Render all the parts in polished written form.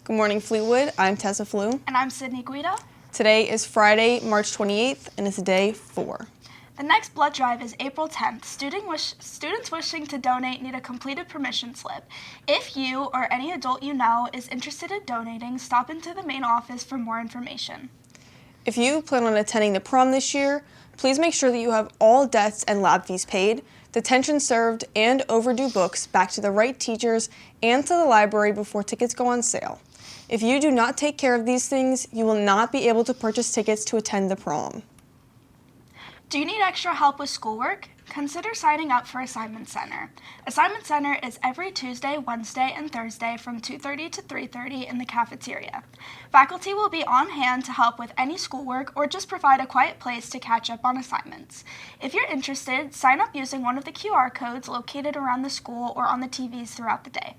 Good morning, Fleetwood. I'm Tessa Flew. And I'm Sydney Guida. Today is Friday, March 28th, and it's day 4. The next blood drive is April 10th. Students wishing to donate need a completed permission slip. If you or any adult you know is interested in donating, stop into the main office for more information. If you plan on attending the prom this year, please make sure that you have all debts and lab fees paid, detention served, and overdue books back to the right teachers and to the library before tickets go on sale. If you do not take care of these things, you will not be able to purchase tickets to attend the prom. Do you need extra help with schoolwork? Consider signing up for Assignment Center. Assignment Center is every Tuesday, Wednesday, and Thursday from 2:30 to 3:30 in the cafeteria. Faculty will be on hand to help with any schoolwork or just provide a quiet place to catch up on assignments. If you're interested, sign up using one of the QR codes located around the school or on the TVs throughout the day.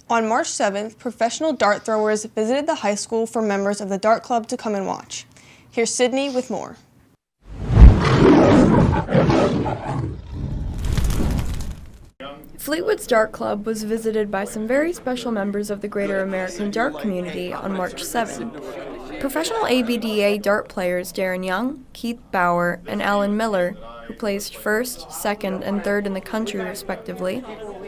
On March 7th, professional dart throwers visited the high school for members of the dart club to come and watch. Here's Sydney with more. Fleetwood's Dart Club was visited by some very special members of the Greater American Dart community on March 7. Professional ABDA dart players Darren Young, Keith Bauer, and Alan Miller, who placed first, second, and third in the country respectively,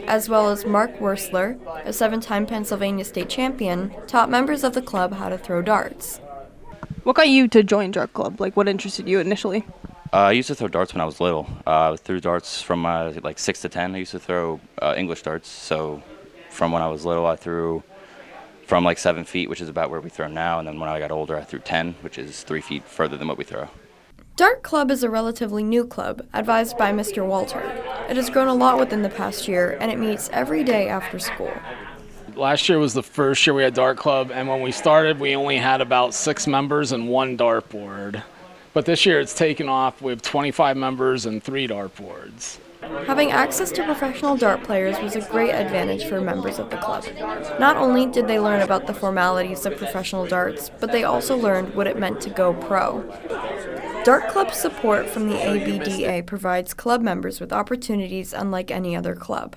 as well as Mark Wursler, a 7-time Pennsylvania state champion, taught members of the club how to throw darts. What got you to join Dart Club? What interested you initially? I used to throw darts when I was little. I threw darts from 6 to 10. I used to throw English darts. So from when I was little, I threw from 7 feet, which is about where we throw now. And then when I got older, I threw 10, which is 3 feet further than what we throw. Dart Club is a relatively new club, advised by Mr. Walter. It has grown a lot within the past year, and it meets every day after school. Last year was the first year we had Dart Club, and when we started, we only had about 6 members and 1 dartboard. But this year it's taken off. We have 25 members and 3 dartboards. Having access to professional dart players was a great advantage for members of the club. Not only did they learn about the formalities of professional darts, but they also learned what it meant to go pro. Dart Club support from the ABDA provides club members with opportunities unlike any other club.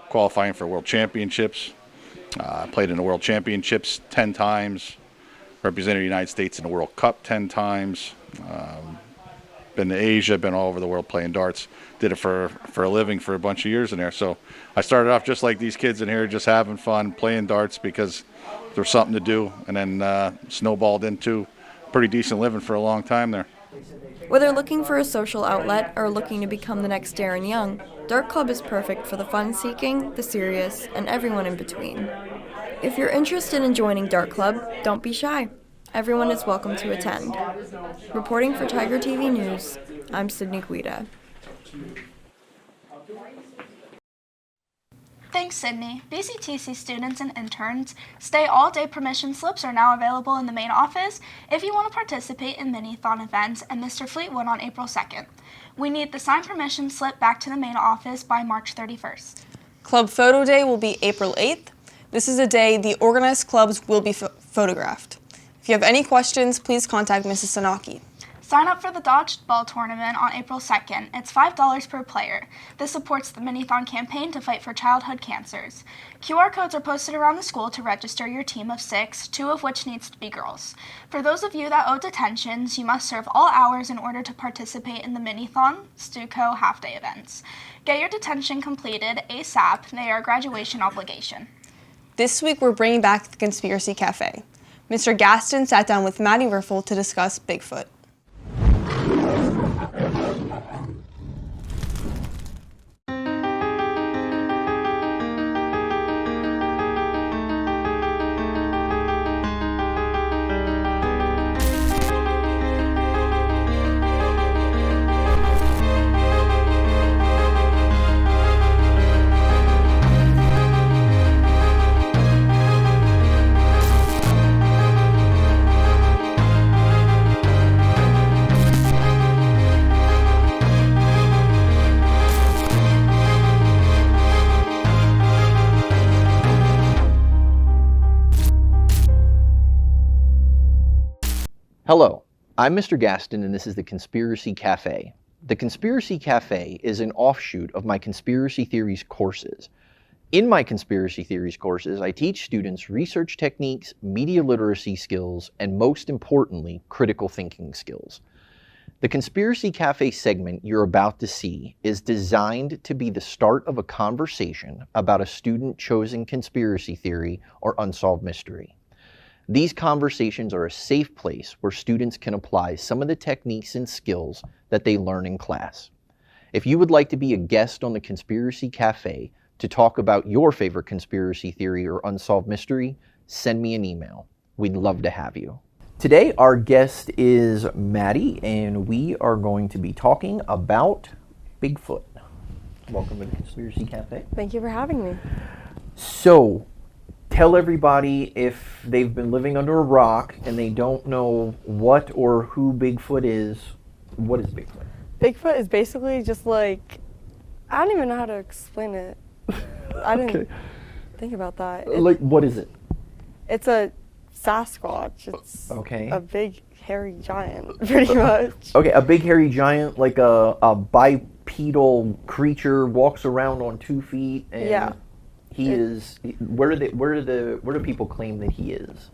Qualifying for World Championships, played in the World Championships 10 times, represented the United States in the World Cup 10 times, been to Asia, been all over the world playing darts, did it for a living for a bunch of years in there. So I started off just like these kids in here, just having fun, playing darts because there's something to do, and then snowballed into pretty decent living for a long time there. Whether looking for a social outlet or looking to become the next Darren Young, Dart Club is perfect for the fun-seeking, the serious, and everyone in between. If you're interested in joining Dart Club, don't be shy. Everyone is welcome to attend. Reporting for Tiger TV News, I'm Sydney Guida. Thanks, Sydney. BCTC students and interns, stay all-day permission slips are now available in the main office if you want to participate in mini-thon events and Mr. Fleetwood on April 2nd. We need the signed permission slip back to the main office by March 31st. Club Photo Day will be April 8th. This is a day the organized clubs will be photographed. If you have any questions, please contact Mrs. Sanaki. Sign up for the dodgeball tournament on April 2nd. It's $5 per player. This supports the Minithon campaign to fight for childhood cancers. QR codes are posted around the school to register your team of 6, 2 of which needs to be girls. For those of you that owe detentions, you must serve all hours in order to participate in the Minithon, Stuco half-day events. Get your detention completed ASAP. They are a graduation obligation. This week, we're bringing back the Conspiracy Cafe. Mr. Gaston sat down with Maddie Riffle to discuss Bigfoot. Hello, I'm Mr. Gaston, and this is the Conspiracy Cafe. The Conspiracy Cafe is an offshoot of my conspiracy theories courses. In my conspiracy theories courses, I teach students research techniques, media literacy skills, and most importantly, critical thinking skills. The Conspiracy Cafe segment you're about to see is designed to be the start of a conversation about a student-chosen conspiracy theory or unsolved mystery. These conversations are a safe place where students can apply some of the techniques and skills that they learn in class. If you would like to be a guest on the Conspiracy Cafe to talk about your favorite conspiracy theory or unsolved mystery, send me an email. We'd love to have you. Today, our guest is Maddie, and we are going to be talking about Bigfoot. Welcome to the Conspiracy Cafe. Thank you for having me. So, tell everybody, if they've been living under a rock and they don't know what or who Bigfoot is, what is Bigfoot? Bigfoot is basically just like, I don't even know how to explain it. I didn't think about that. Like, what is it? It's a Sasquatch. It's Okay. a big hairy giant, pretty much. Okay, a big hairy giant, like a bipedal creature, walks around on 2 feet, and Yeah. he is. Where do people claim that he is?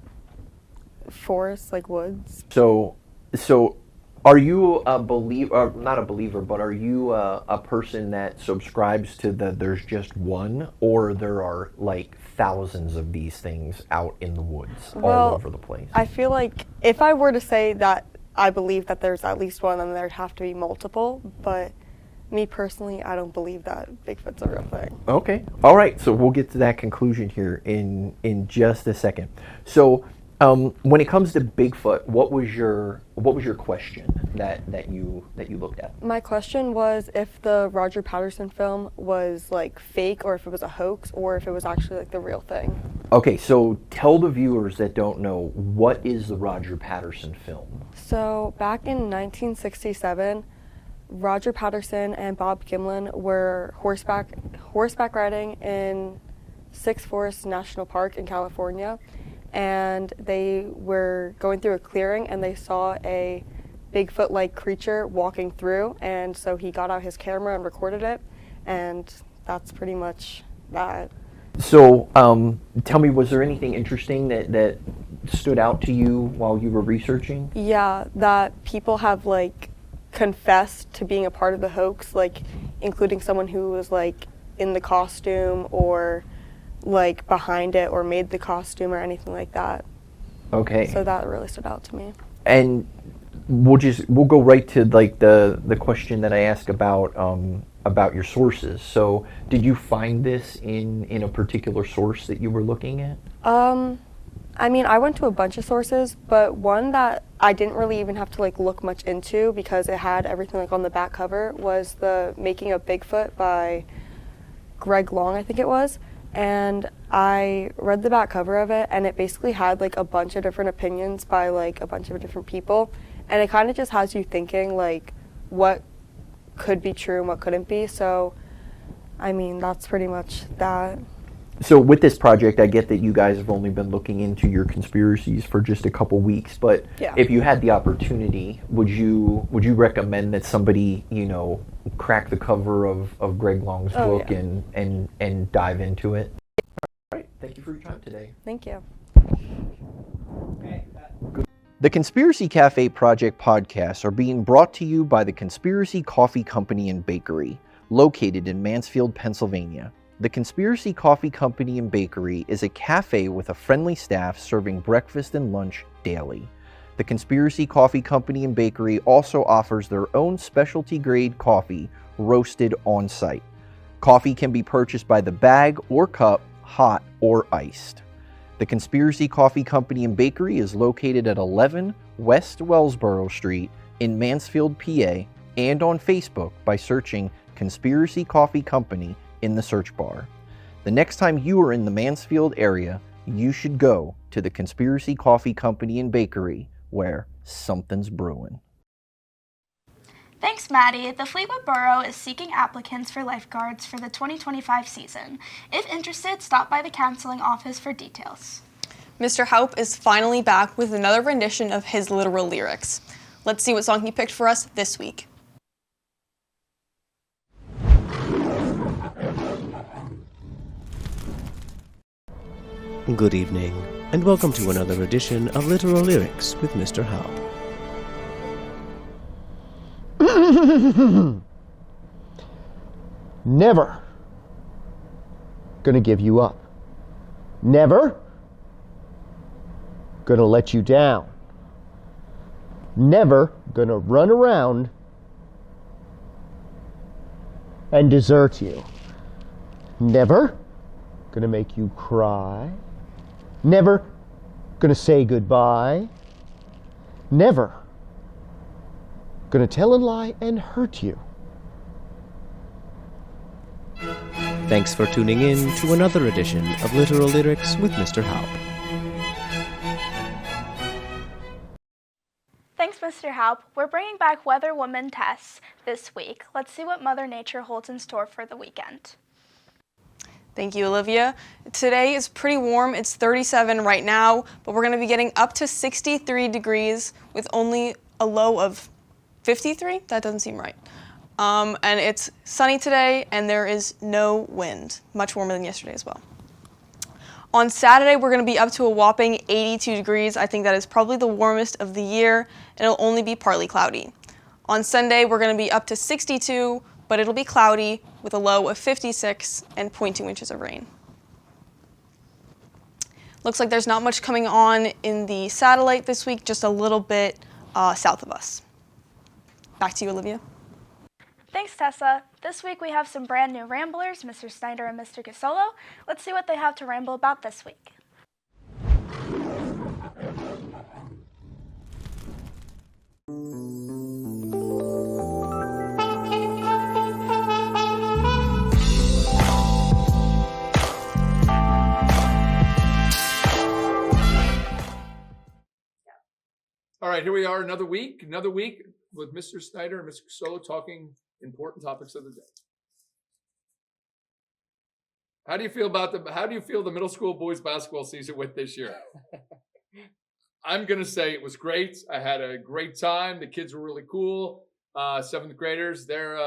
Forests, like woods. So, are you a believer? Not a believer, but are you a person that subscribes to the there's just one, or there are like thousands of these things out in the woods all over the place? I feel like if I were to say that I believe that there's at least one, then there'd have to be multiple. But me personally, I don't believe that Bigfoot's a real thing. Okay. All right. So we'll get to that conclusion here in just a second. So, when it comes to Bigfoot, what was your question that you looked at? My question was if the Roger Patterson film was like fake, or if it was a hoax, or if it was actually like the real thing. Okay, so tell the viewers that don't know, what is the Roger Patterson film? So back in 1967, Roger Patterson and Bob Gimlin were horseback riding in Six Forest National Park in California. And they were going through a clearing and they saw a Bigfoot-like creature walking through, and so he got out his camera and recorded it, and that's pretty much that. So tell me, was there anything interesting that stood out to you while you were researching? Yeah, that people have like confessed to being a part of the hoax, like including someone who was like in the costume or like behind it or made the costume or anything like that. Okay. So that really stood out to me. And we'll go right to like the question that I asked about your sources. So did you find this in a particular source that you were looking at? I mean, I went to a bunch of sources, but one that I didn't really even have to like look much into because it had everything like on the back cover was the Making of Bigfoot by Greg Long, I think it was. And I read the back cover of it, and it basically had like a bunch of different opinions by like a bunch of different people, and it kind of just has you thinking like what could be true and what couldn't be. So I mean, that's pretty much that. So with this project, I get that you guys have only been looking into your conspiracies for just a couple weeks, but Yeah. if you had the opportunity, would you recommend that somebody, crack the cover of Greg Long's book yeah. and dive into it? All right, thank you for your time today. Thank you. The Conspiracy Cafe Project podcasts are being brought to you by the Conspiracy Coffee Company and Bakery, located in Mansfield, Pennsylvania. The Conspiracy Coffee Company and Bakery is a cafe with a friendly staff serving breakfast and lunch daily. The Conspiracy Coffee Company and Bakery also offers their own specialty grade coffee roasted on site. Coffee can be purchased by the bag or cup, hot or iced. The Conspiracy Coffee Company and Bakery is located at 11 West Wellsboro Street in Mansfield, PA, and on Facebook by searching Conspiracy Coffee Company in the search bar. The next time you are in the Mansfield area, you should go to the Conspiracy Coffee Company and Bakery, where something's brewing. Thanks, Maddie. The Fleetwood Borough is seeking applicants for lifeguards for the 2025 season. If interested, stop by the counseling office for details. Mr. Haupt is finally back with another rendition of his literal lyrics. Let's see what song he picked for us this week. Good evening, and welcome to another edition of Literal Lyrics with Mr. Halp. Never gonna give you up. Never gonna let you down. Never gonna run around and desert you. Never gonna make you cry. Never gonna say goodbye. Never gonna tell a lie and hurt you. Thanks for tuning in to another edition of Literal Lyrics with Mr. Halp. Thanks, Mr. Halp. We're bringing back Weather Woman tests this week. Let's see what Mother Nature holds in store for the weekend. Thank you, Olivia. Today is pretty warm. It's 37 right now, but we're going to be getting up to 63 degrees with only a low of 53? That doesn't seem right. And it's sunny today, and there is no wind. Much warmer than yesterday as well. On Saturday, we're going to be up to a whopping 82 degrees. I think that is probably the warmest of the year, and it'll only be partly cloudy. On Sunday, we're going to be up to 62, but it'll be cloudy with a low of 56 and 0.2 inches of rain. Looks like there's not much coming on in the satellite this week, just a little bit south of us. Back to you, Olivia. Thanks, Tessa. This week we have some brand new ramblers, Mr. Snyder and Mr. Casolo. Let's see what they have to ramble about this week. All right, here we are, another week with Mr. Snyder and Mr. Casolo talking important topics of the day. How do you feel the middle school boys basketball season went this year? I'm gonna say it was great. I had a great time. The kids were really cool. 7th graders, they're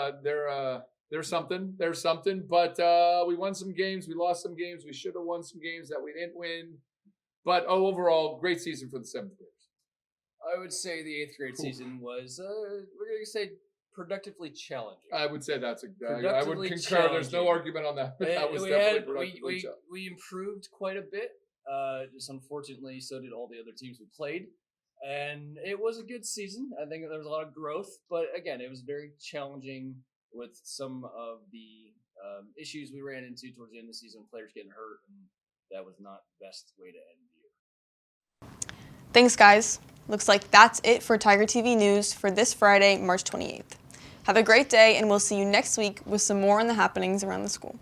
something. They're something. But we won some games. We lost some games. We should have won some games that we didn't win. But overall, great season for the 7th graders. I would say the 8th grade season was, we're going to say, productively challenging. I would say I would concur. There's no argument on that. That was we improved quite a bit. Just unfortunately, so did all the other teams we played. And it was a good season. I think there was a lot of growth. But again, it was very challenging with some of the issues we ran into towards the end of the season, players getting hurt. And that was not the best way to end the year. Thanks, guys. Looks like that's it for Tiger TV News for this Friday, March 28th. Have a great day, and we'll see you next week with some more on the happenings around the school.